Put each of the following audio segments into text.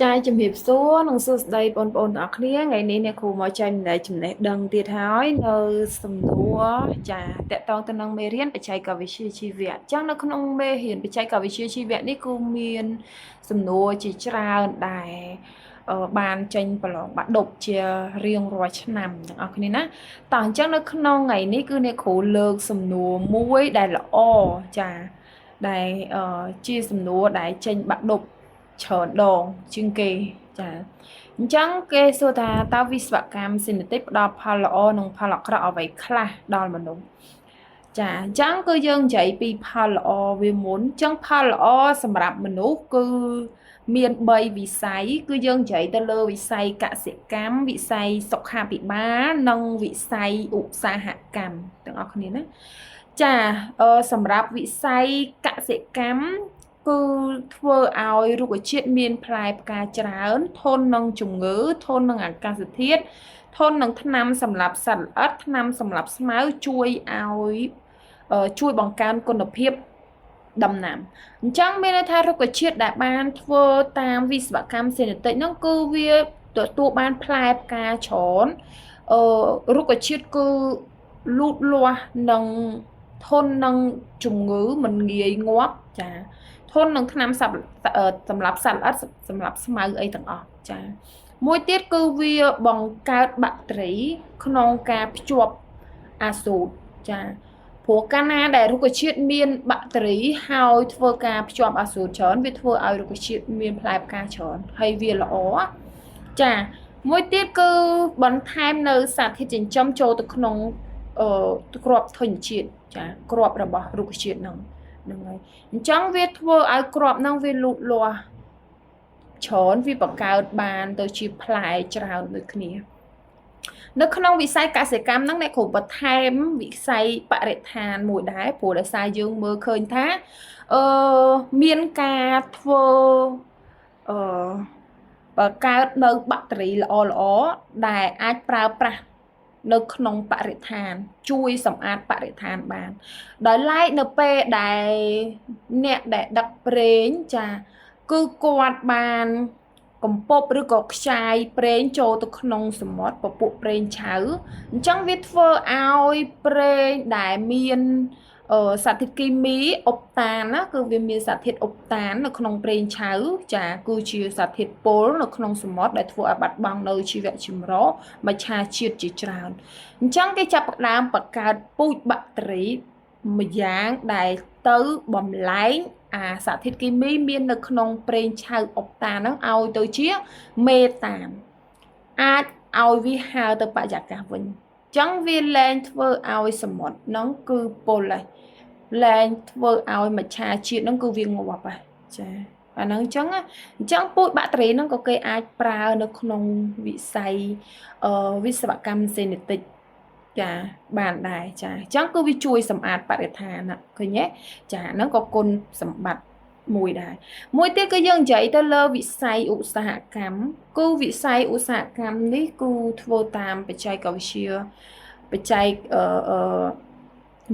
ចាយជំរាបសួរនិងសួស្តីបងប្អូនទាំងអស់គ្នាថ្ងៃនេះអ្នកគ្រូមកចែកម្លែកចំណេះដឹងទៀតហើយនៅសំណួរចាតកតងទៅនឹងមេរៀនបច្ចេកវិទ្យាជីវៈអញ្ចឹងនៅក្នុងមេរៀនបច្ចេកវិទ្យាជីវៈនេះគឺមានសំណួរជាច្រើនដែរបានចេញប្រឡងបាក់ឌុបជារៀងរាល់ឆ្នាំទាំងអស់គ្នាណាតោះអញ្ចឹងនៅក្នុងថ្ងៃនេះគឺអ្នកគ្រូលើកសំណួរមួយដែលល្អចាដែលជាសំណួរដែលចេញបាក់ឌុបច្រើនដងជាងគេចាអញ្ចឹងគេសួរថាតើវិស្វកម្មស៊ីនេតិកផ្ដល់ផលល្អនិងផលអាក្រក់អ្វីខ្លះដល់មនុស្សចាអញ្ចឹងគឺយើងនិយាយពីផលល្អវាមុនអញ្ចឹងផលល្អសម្រាប់មនុស្សគឺមាន3វិស័យគឺយើងនិយាយទៅលើវិស័យកសិកម្មវិស័យសុខាភិបាលនិងវិស័យឧស្សាហកម្មទាំងអស់គ្នាណាចាសម្រាប់វិស័យកសិកម្មគឺធ្វើឲ្យរុក្ខជាតិមានផ្លែផ្កាច្រើនធន់នឹងជំងឺធន់នឹងអាកាសធាតុធន់នឹងថ្នាំសម្រាប់សត្វល្អិតថ្នាំសម្រាប់ស្មៅជួយបង្កើនគុណភាពដំណាំអញ្ចឹងមានន័យថារុក្ខជាតិដែលបានធ្វើតាមវិស្វកម្មសេនេតិកហ្នឹងគឺវាទទួលបានផ្លែផ្កាច្រើនរុក្ខជាតិគឺលូតលាស់និងធន់នឹងជំងឺមិនងាយងាប់ចាធន់នឹងថ្នាំសម្រាប់សត្វល្អិតសម្រាប់ស្មៅអីទាំងអស់ចាមួយទៀតគឺវាបង្កើតបាក់តេរីក្នុងការភ្ជាប់អាសូតចាព្រោះកាលណាដែលរុក្ខជាតិមានបាក់តេរីហើយធ្វើការភ្ជាប់អាសូតច្រើនវាធ្វើឲ្យរុក្ខជាតិមានផ្លែផ្កាច្រើនហើយវាល្អចាមួយទៀតគឺបន្ថែមនៅសារធាតុចិញ្ចឹមចូលទៅក្នុងគ្រាប់ធញ្ញជាតិចាគ្រាប់របស់រុក្ខជាតិហ្នឹងហើយអញ្ចឹងវាធ្វើឲ្យគ្រាប់ហ្នឹងវាលូតលាស់ច្រើនវាបង្កើតបានទៅជាផ្លែច្រើនដូចគ្នានៅក្នុងវិស័យកសិកម្មហ្នឹងអ្នកគ្រូបន្ថែមវិស័យបរិស្ថានមួយដែរព្រោះដោយសារយើងមើលឃើញថាមានការធ្វើអឺបង្កើតនៅបាក់តេរីល្អដែលអាចប្រើប្រាស់នៅក្នុងបរិស្ថានជួយសម្អាតបរិស្ថានបានដោយឡែកនៅពេលដែលអ្នកដែលដឹកប្រេងចាគឺគាត់បានកំពប់ឬក៏ខ្ចាយប្រេងចូលទៅក្នុងសមុទ្រពពួកប្រេងឆៅអញ្ចឹងវាធ្វើឲ្យប្រេងដែលមានសារធាតុគីមីអុបតានណាគឺវាមានសារធាតុអុបតាននៅក្នុងប្រេងឆៅចាគឺជាសារធាតុពុលនៅក្នុងសមុទ្រដែលធ្វើឲ្យបាត់បង់នៅជីវៈចម្រុះមច្ឆជាតិជាច្រើនអញ្ចឹងគេចាប់ផ្ដើមបង្កើតពូជបាក់តេរីមួយយ៉ាងដែលទៅបំលែងអាសារធាតុគីមីមាននៅក្នុងប្រេងឆៅអុបតានហ្នឹងឲ្យទៅជាមេតានអាចឲ្យវាហើរទៅបរិយាកាសវិញចឹងវាលែងធ្វើឲ្យសមុទ្រហ្នឹងគឺពុលហើយលែងធ្វើឲ្យមច្ឆជាតិហ្នឹងគឺវាងាប់ហើយចាអាហ្នឹងអញ្ចឹងពូជបាក់តេរីហ្នឹងក៏គេអាចប្រើនៅក្នុងវិស័យវិស្វកម្មសេនេតិកចាបានដែរចាអញ្ចឹងគឺវាជួយសម្អាតបរិស្ថានឃើញទេចាហ្នឹងក៏គុណសម្បត្តិមួយដែរមួយទៀតគឺយើងនិយាយទៅលើវិស័យឧស្សាហកម្មគឺវិស័យឧស្សាហកម្មនេះគឺធ្វើតាមបច្ចេកវិទ្យាបច្ចេក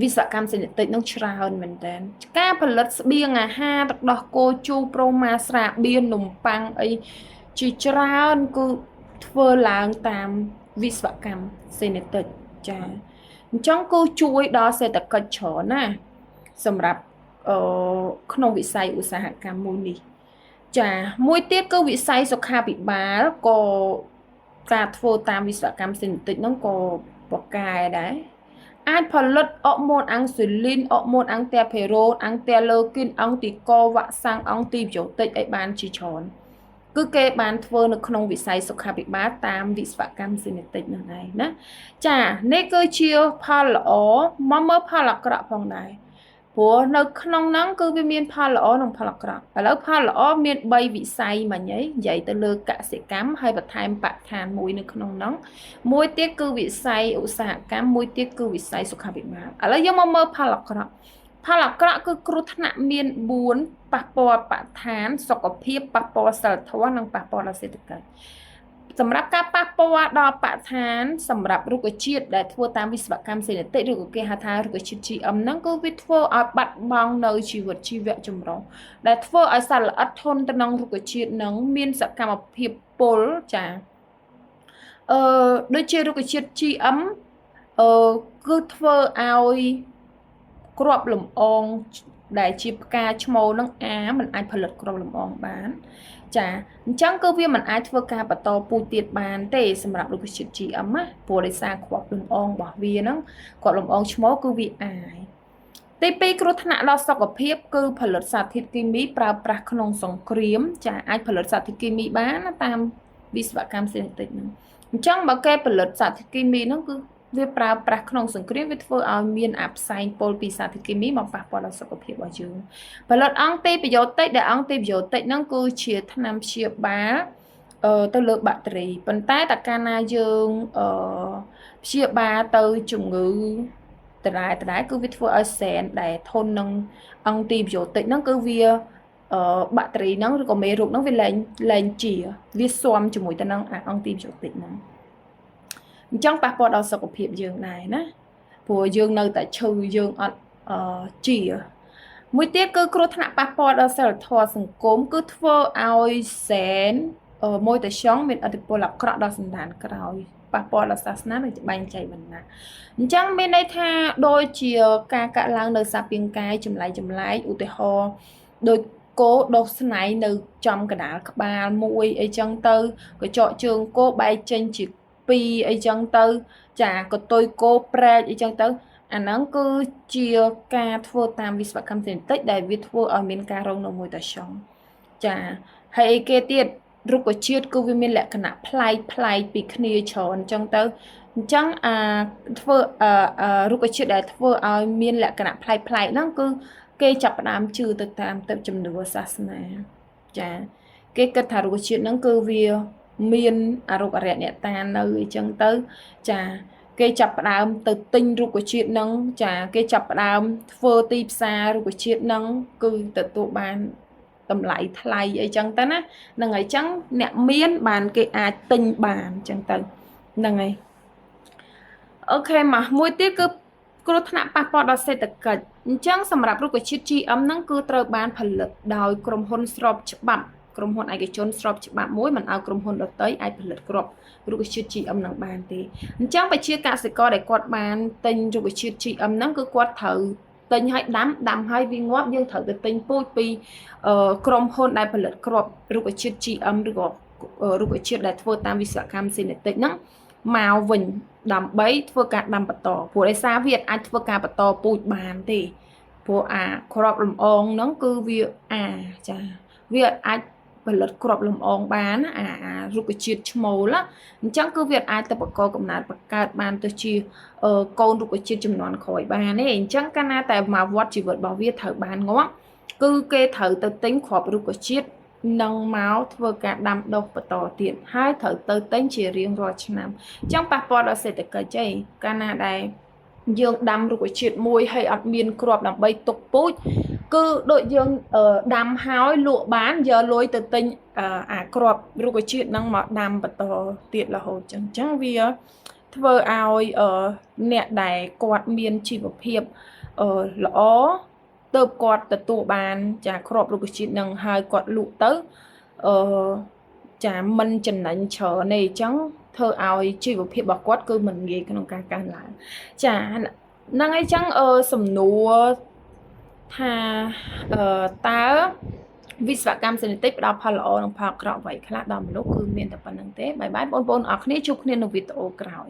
វិស្វកម្មសេនេតិកនឹងច្រើនមែនតើការផលិតស្បៀងអាហារទឹកដោះគោជូរប្រូម៉ាស្រាបៀននំប៉័ងអីជាច្រើនគឺធ្វើឡើងតាមវិស្វកម្មសេនេតិកចាអញ្ចឹងគឺជួយដល់សេដ្ឋកិច្ចច្រើនណាសម្រាប់ក្នុងវិស័យឧស្សាហកម្មមួយនេះចាមួយទៀតគឺវិស័យសុខាភិបាលក៏ការធ្វើតាមវិស្វកម្មសេនេតិកហ្នឹងក៏បកកែដែរអាចផលិតអរម៉ូនអាំងស៊ូលីនអរម៉ូនអាំងតែផេរ៉ូនអាំងតែលើគីនអង់ទីកវ៉ាក់សាំងអង់ទីប៊ីយោទិកឲ្យបានជាច្រើនគឺគេបានធ្វើនៅក្នុងវិស័យសុខាភិបាលតាមវិស្វកម្មសេនេតិកហ្នឹងឯងណាចានេះគឺជាផលល្អមកមើលផលអាក្រក់ផងដែរព្រោះនៅក្នុងហ្នឹងគឺវាមានផលល្អនិងផលអាក្រក់ឥឡូវផលល្អមាន3វិស័យមិញហីនិយាយទៅលើកសិកម្មហើយបន្ថែមបរិស្ថានមួយនៅក្នុងហ្នឹងមួយទៀតគឺវិស័យឧស្សាហកម្មមួយទៀតគឺវិស័យសុខាភិបាលឥឡូវយើងមកមើលផលអាក្រក់ផលអាក្រក់គឺគ្រោះថ្នាក់មាន4ប៉ះពាល់បរិស្ថានសុខភាពប៉ះពាល់សីលធម៌និងប៉ះពាល់ដល់សេដ្ឋកិច្ច សម្រាប់ការប៉ះពាល់ដល់បរិស្ថានសម្រាប់រុក្ខជាតិដែលធ្វើតាមវិស្វកម្មសេនេតិកឬក៏គេហៅថារុក្ខជាតិ GM ហ្នឹងគឺវាធ្វើឲ្យបាត់បង់នៅជីវិតជីវៈចម្រុះដែលធ្វើឲ្យសត្វល្អិតធន់ទៅនឹងរុក្ខជាតិហ្នឹងមានសកម្មភាពពុលចាដូចជារុក្ខជាតិ GM គឺធ្វើឲ្យគ្រាប់លំអងដែលជាផ្កាឈ្មោលនឹងមិនអាចផលិតគ្រាប់លំអងបានចាអញ្ចឹងគឺវាមិនអាចធ្វើការបន្តពូជទៀតបានទេសម្រាប់រុក្ខជាតិ GM ណាព្រោះដោយសារគ្រាប់លំអងរបស់វាហ្នឹងគ្រាប់លំអងឈ្មោលគឺវាអាចទី2គ្រោះថ្នាក់ដល់សុខភាពគឺផលិតសារធាតុគីមីប្រើប្រាស់ក្នុងសង្គ្រាមចាអាចផលិតសារធាតុគីមីបានតាមវិស្វកម្មសេនេតិកហ្នឹងអញ្ចឹងបើគេផលិតសារធាតុគីមីហ្នឹងគឺវាប្រើប្រាស់ក្នុងសង្គ្រាមវាធ្វើឲ្យមានអាផ្សែងពុលពីសារធាតុគីមីមកប៉ះពាល់ដល់សុខភាពរបស់យើងផលិតអង្គទេប្រយោតិកដែលអង្គទេប្រយោតិកហ្នឹងគឺជាថ្នាំព្យាបាលទៅលើបាក់តេរីប៉ុន្តែតើកាលណាយើងព្យាបាលទៅជំងឺដដែលគឺវាធ្វើឲ្យសែនដែលធន់នឹងអង្គទីប្រយោតិកហ្នឹងគឺវាបាក់តេរីហ្នឹងឬក៏មេរោគហ្នឹងវាលែងជាវាស៊ាំជាមួយទៅនឹងអង្គទីប្រយោតិកហ្នឹងអញ្ចឹងប៉ះពាល់ដល់សុខភាពយើងដែរណាព្រោះយើងនៅតែឈឺយើងអត់ជាមួយទៀតគឺគ្រោះថ្នាក់ប៉ះពាល់ដល់សិលធម៌សង្គមគឺធ្វើឲ្យសែនមួយតែចង់មានឥទ្ធិពលអាក្រក់ដល់សន្តានក្រោយប៉ះពាល់ដល់សាសនានិងបែងចែកវណ្ណៈអញ្ចឹងមានន័យថាដូចជាការកាក់ឡើងនៅសាពាង្គកាយចម្លែកឧទាហរណ៍ដូចគោដុសស្នែងនៅចំកណ្ដាលក្បាលមួយអីចឹងទៅកញ្ចក់ជើងគោបែកចេញជា2អីចឹងទៅចាកតុយគោប្រែកអីចឹងទៅអាហ្នឹងគឺជាការធ្វើតាមវិស្វកម្មសេនេតិកដែលវាធ្វើឲ្យមានការរងនៅមួយតែចង់ចាហើយអីគេទៀតរុក្ខជាតិគឺវាមានលក្ខណៈប្លែកពីគ្នាច្រើនអញ្ចឹងទៅអញ្ចឹងធ្វើរុក្ខជាតិដែលធ្វើឲ្យមានលក្ខណៈប្លែកហ្នឹងគឺគេចាប់ផ្ដើមជឿទៅតាមទឹកជំនឿសាសនាចាគេគិតថារុក្ខជាតិហ្នឹងគឺវាមានអរុគអរិយអ្នកតានៅអីចឹងទៅចាគេចាប់ផ្ដើមទៅទិញរុក្ខជាតិហ្នឹងចាគេចាប់ផ្ដើមធ្វើទីផ្សាររុក្ខជាតិហ្នឹងគឺទទួលបានតម្លៃថ្លៃអីចឹងទៅណាហ្នឹងហើយចឹងអ្នកមានបានគេអាចទិញបានចឹងទៅហ្នឹងហើយអូខេមកមួយទៀតគឺគ្រោះថ្នាក់ប៉ះពាល់ដល់សេដ្ឋកិច្ចអញ្ចឹងសម្រាប់រុក្ខជាតិ GM ហ្នឹងគឺត្រូវបានផលិតដោយក្រុមហ៊ុនស្របច្បាប់ក្រុមហ៊ុនឯកជនស្របច្បាប់មួយមិនឲ្យក្រុមហ៊ុនដទៃអាចផលិតគ្រាប់រុក្ខជាតិ GM នឹងបានទេអញ្ចឹងប្រជាកសិករដែលគាត់បានទិញរុក្ខជាតិ GM ហ្នឹងគឺគាត់ត្រូវទិញឲ្យដាំឲ្យវាងាប់យើងត្រូវទៅទិញពូជពីក្រុមហ៊ុនដែលផលិតគ្រាប់រុក្ខជាតិ GM ឬក៏រុក្ខជាតិដែលធ្វើតាមវិស្វកម្មសេនេតិកហ្នឹងមកវិញដើម្បីធ្វើការដាំបន្តព្រោះដោយសារវាអាចធ្វើការបន្តពូជបានទេព្រោះគ្រាប់លំអងហ្នឹងគឺវាចាវាអាចផលិតគ្រាប់លំអងបានរុក្ខជាតិឈ្មោលអញ្ចឹងគឺវាអាចទៅបង្កកំណើតបង្កើតបានទៅជាកូនរុក្ខជាតិចំនួនក្រោយបានទេអញ្ចឹងកាលណាតែមកវត្តជីវិតរបស់វាត្រូវបានងាប់គឺគេត្រូវទៅទិញគ្រាប់រុក្ខជាតិនឹងមកធ្វើការដាំដុះបន្តទៀតហើយត្រូវទៅទិញជារៀងរាល់ឆ្នាំអញ្ចឹងប៉ះពាល់ដល់សេដ្ឋកិច្ចឯងកាលណាដែលយើងដាំរុក្ខជាតិមួយហើយអត់មានគ្រាប់ដើម្បីទុកពូជគឺដូចយើងដាំហើយលក់បានយកលុយទៅទិញគ្រាប់រុក្ខជាតិហ្នឹងមកដាំបន្តទៀតរហូតអញ្ចឹងវាធ្វើឲ្យអ្នកដែលគាត់មានជីវភាពល្អទៅគាត់ទទួលបានចាគ្រាប់រុក្ខជាតិហ្នឹងហើយគាត់លក់ទៅចាមិនចំណេញច្រើនទេអញ្ចឹងធ្វើឲ្យជីវភាពរបស់គាត់គឺមិនងាយក្នុងការកើនឡើងចាហ្នឹងអីចឹងសំណួរថាតើវិស្វកម្មសេនេតិកផ្ដល់ផលល្អនិងផលអាក្រក់អ្វីខ្លះដល់មនុស្សគឺមានតែប៉ុណ្្នឹងទេបាយបងប្អូនអរគ្នាជួបគ្នានៅវីដេអូក្រោយ